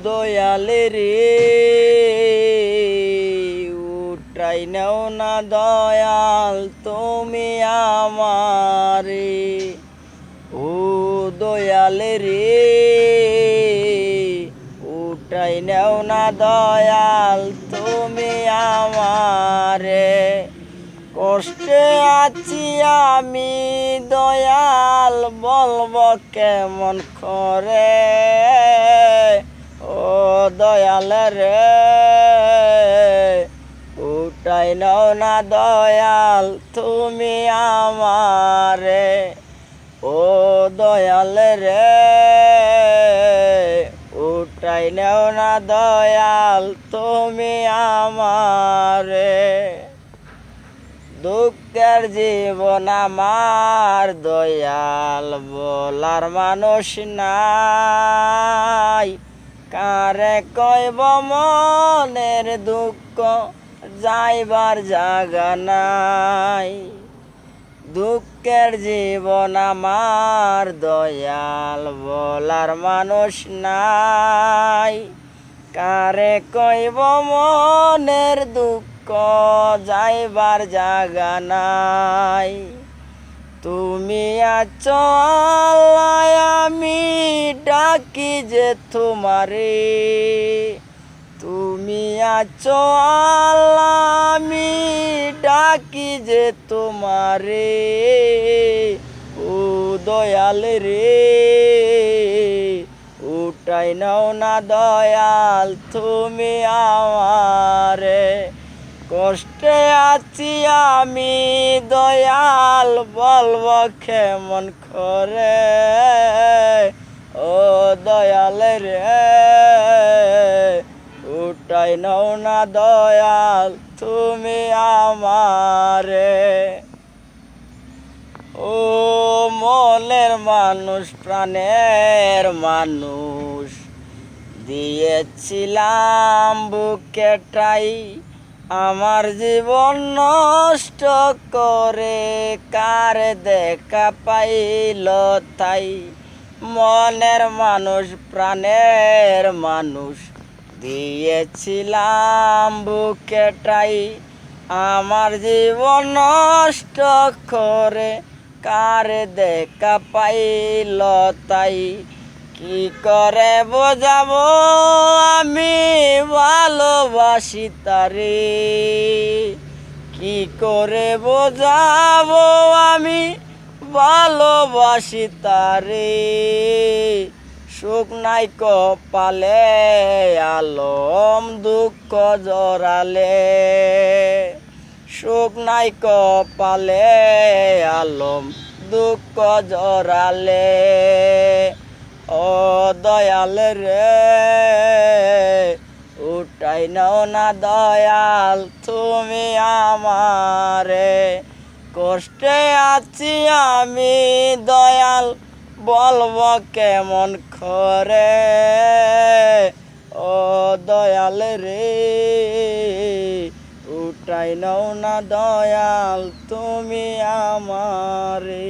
দয়াল রে উঠাই নাও না দয়াল তুমি আমারে। ও দয়াল রে উঠাই নাও না দয়াল তুমি আমারে। কষ্টে আছি আমি দয়াল বলবো কেমন করে। ও দয়াল রে উঠাই নাও না দয়াল তুমি আমারে। ও দয়াল রে উঠাই নাও না দয়াল তুমি আমারে। দুঃখের জীবন আমার দয়াল বলার মানুষ নাই। কারে কইব মনের দুঃখ যাইবার জাগা নাই। দুঃখের জীবন আমার দয়াল বলার মানুষ নাই। কারে কইব মনের দুঃখ যাইবার জাগা নাই। তুমি আছো আল্লাহ আমি ডাকি যে তোমারে। তুমি আছো আল্লাহ আমি ডাকি যে তোমারে। ও দয়াল রে উঠাই নাও না দয়াল তুমি আমারে। কষ্টে আছি আমি দয়াল বলবো কেমন করে। ও দয়াল রে উঠাই নাও না দয়াল তুমি আমারে। ও মনের মানুষ প্রাণের মানুষ দিয়েছিলাম বুকে ঠাই। আমার জীবন নষ্ট করে কার দেখা পাইল তাই। মনের মানুষ প্রাণের মানুষ দিয়েছিলাম বুকে ঠাই। আমার জীবন নষ্ট করে কার দেখা পাইল তাই। কি করে বোঝাবো আমি ভালোবাসি তারে। কি করে বোঝাবো আমি ভালোবাসি তারে। সুখ নাই কপালে আলম দুঃখ জড়ালে। সুখ নাই কপালে আলম দুঃখ জড়ালে। ও দয়াল রে উঠাই নাও না দয়াল তুমি আমারে। কষ্টে আছি আমি দয়াল বলবো কেমন করে। ও দয়াল রে উঠাই নাও না দয়াল তুমি আমারে।